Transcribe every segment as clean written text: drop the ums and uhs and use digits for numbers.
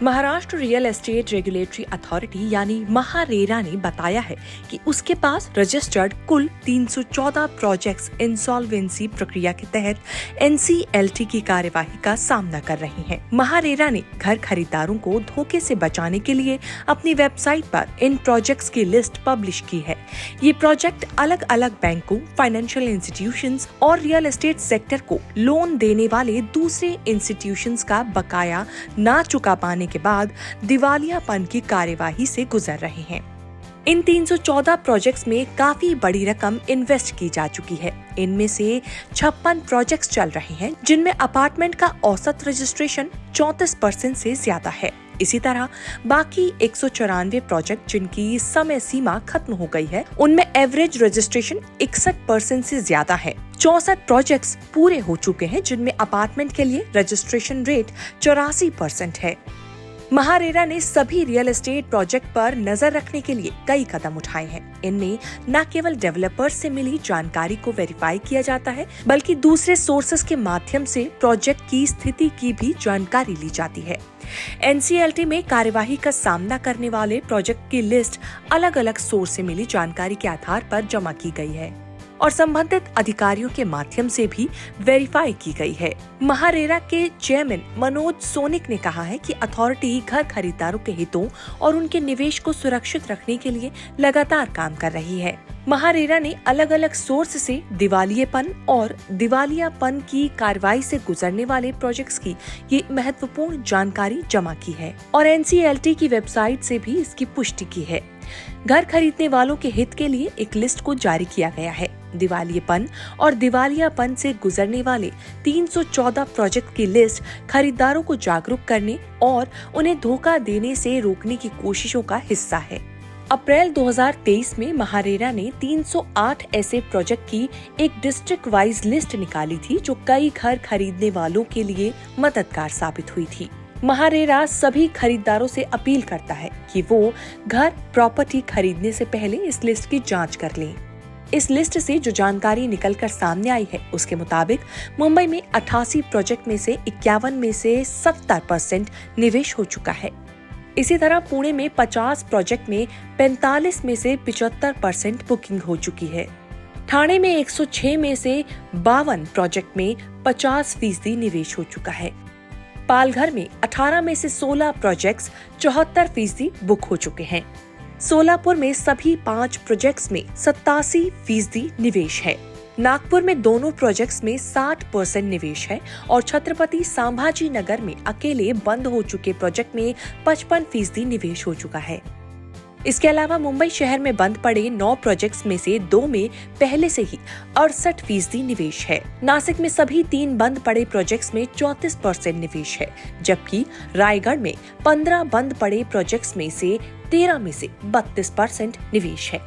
Maharashtra real estate regulatory authority यानी महारेरा ने बताया है कि उसके पास रजिस्टर्ड कुल 314 प्रोजेक्ट्स इंसॉल्वेंसी प्रक्रिया के तहत एनसीएलटी की कार्यवाही का सामना कर रही हैं। महारेरा ने घर खरीदारों को धोखे से बचाने के लिए अपनी वेबसाइट पर इन प्रोजेक्ट्स की लिस्ट पब्लिश की है। ये प्रोजेक्ट अलग अलग बैंकों, फाइनेंशियल इंस्टीट्यूशंस और रियल एस्टेट सेक्टर को लोन देने वाले दूसरे इंस्टीट्यूशंस का बकाया ना चुका पाने के बाद दिवालियापन की कार्यवाही से गुजर रहे हैं। इन 314 प्रोजेक्ट्स में काफी बड़ी रकम इन्वेस्ट की जा चुकी है। इनमें से 56 प्रोजेक्ट्स चल रहे हैं जिनमें अपार्टमेंट का औसत रजिस्ट्रेशन 34% से ज्यादा है। इसी तरह बाकी 194 प्रोजेक्ट जिनकी समय सीमा खत्म हो गई है, उनमें एवरेज रजिस्ट्रेशन 61% से ज्यादा है। 64 प्रोजेक्ट्स पूरे हो चुके हैं जिनमें अपार्टमेंट के लिए रजिस्ट्रेशन रेट 84% है। महारेरा ने सभी रियल एस्टेट प्रोजेक्ट पर नजर रखने के लिए कई कदम उठाए हैं। इनमें न केवल डेवलपर्स से मिली जानकारी को वेरीफाई किया जाता है, बल्कि दूसरे सोर्सेस के माध्यम से प्रोजेक्ट की स्थिति की भी जानकारी ली जाती है। एनसीएलटी में कार्यवाही का सामना करने वाले प्रोजेक्ट की लिस्ट अलग अलग सोर्स से मिली जानकारी के आधार पर जमा की गई है और संबंधित अधिकारियों के माध्यम से भी वेरीफाई की गई है। महारेरा के चेयरमैन मनोज सोनिक ने कहा है कि अथॉरिटी घर खरीदारों के हितों और उनके निवेश को सुरक्षित रखने के लिए लगातार काम कर रही है। महारेरा ने अलग अलग सोर्स से दिवालियेपन और दिवालियापन की कार्रवाई से गुजरने वाले प्रोजेक्ट्स की ये महत्वपूर्ण जानकारी जमा की है और एनसीएलटी की वेबसाइट से भी इसकी पुष्टि की है। घर खरीदने वालों के हित के लिए एक लिस्ट को जारी किया गया है। दिवालियेपन और दिवालियापन से गुजरने वाले 314 प्रोजेक्ट की लिस्ट खरीदारों को जागरूक करने और उन्हें धोखा देने से रोकने की कोशिशों का हिस्सा है। अप्रैल 2023 में महारेरा ने 308 ऐसे प्रोजेक्ट की एक डिस्ट्रिक्ट वाइज लिस्ट निकाली थी जो कई घर खरीदने वालों के लिए मददगार साबित हुई थी। महारेरा सभी खरीदारों से अपील करता है कि वो घर प्रॉपर्टी खरीदने से पहले इस लिस्ट की जांच कर लें। इस लिस्ट से जो जानकारी निकलकर सामने आई है उसके मुताबिक मुंबई में 88 प्रोजेक्ट में से 51 में से 70% निवेश हो चुका है। इसी तरह पुणे में 50 प्रोजेक्ट में 45 में से 75% बुकिंग हो चुकी है। ठाणे में 106 में से 52 प्रोजेक्ट में 50% निवेश हो चुका है। पालघर में 18 में से 16 प्रोजेक्ट्स 74% बुक हो चुके हैं। सोलापुर में सभी 5 प्रोजेक्ट्स में 87% निवेश है। नागपुर में दोनों प्रोजेक्ट्स में 60% निवेश है और छत्रपति संभाजी नगर में अकेले बंद हो चुके प्रोजेक्ट में 55% निवेश हो चुका है। इसके अलावा मुंबई शहर में बंद पड़े 9 प्रोजेक्ट्स में से 2 में पहले से ही 68% निवेश है। नासिक में सभी 3 बंद पड़े प्रोजेक्ट्स में 34% निवेश है, जबकि रायगढ़ में 15 बंद पड़े प्रोजेक्ट्स में से 13 में से 32% निवेश है।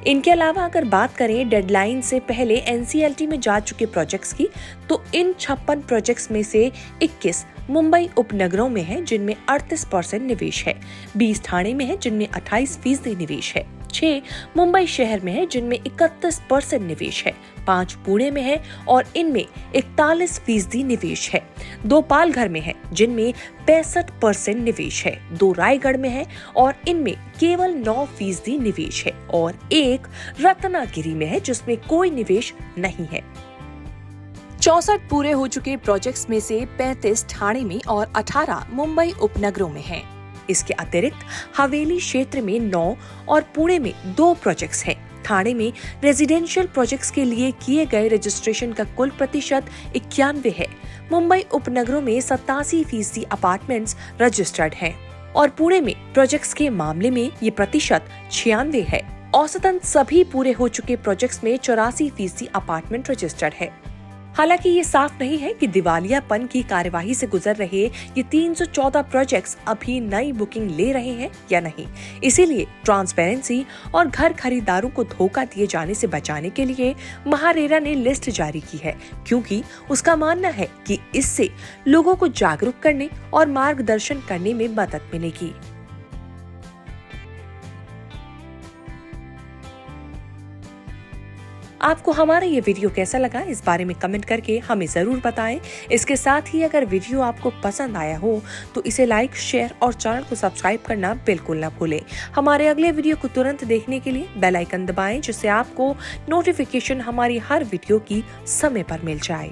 इनके अलावा अगर बात करें डेडलाइन से पहले एनसीएलटी में जा चुके प्रोजेक्ट्स की, तो इन 56 प्रोजेक्ट्स में से 21 मुंबई उपनगरों में है जिनमें 38% निवेश है, 20 ठाणे में है जिनमें 28% निवेश है, 6 मुंबई शहर में है जिनमें 31% निवेश है, 5 पुणे में है और इनमें 41% निवेश है, 2 पालघर में है जिनमें 65% निवेश है, 2 रायगढ़ में है और इनमें केवल 9% निवेश है और 1 रत्नागिरी में है जिसमें कोई निवेश नहीं है। 64 पूरे हो चुके प्रोजेक्ट्स में से 35 ठाणे में और 18 मुंबई उपनगरों में हैं। इसके अतिरिक्त हवेली क्षेत्र में 9 और पुणे में 2 प्रोजेक्ट्स हैं। ठाणे में रेजिडेंशियल प्रोजेक्ट्स के लिए किए गए रजिस्ट्रेशन का कुल प्रतिशत 91 है। मुंबई उपनगरों में 87% अपार्टमेंट्स रजिस्टर्ड हैं और पुणे में प्रोजेक्ट्स के मामले में ये प्रतिशत 96 है। औसतन सभी पूरे हो चुके प्रोजेक्ट्स में 84% अपार्टमेंट रजिस्टर्ड है। हालांकि ये साफ नहीं है कि दिवालियापन की कार्यवाही से गुजर रहे ये 314 प्रोजेक्ट्स अभी नई बुकिंग ले रहे हैं या नहीं। इसीलिए ट्रांसपेरेंसी और घर खरीदारों को धोखा दिए जाने से बचाने के लिए महारेरा ने लिस्ट जारी की है, क्योंकि उसका मानना है कि इससे लोगों को जागरूक करने और मार्गदर्शन करने में मदद मिलेगी। आपको हमारा ये वीडियो कैसा लगा इस बारे में कमेंट करके हमें जरूर बताएं। इसके साथ ही अगर वीडियो आपको पसंद आया हो तो इसे लाइक, शेयर और चैनल को सब्सक्राइब करना बिल्कुल ना भूलें। हमारे अगले वीडियो को तुरंत देखने के लिए बेल आइकन दबाएं, जिससे आपको नोटिफिकेशन हमारी हर वीडियो की समय पर मिल जाए।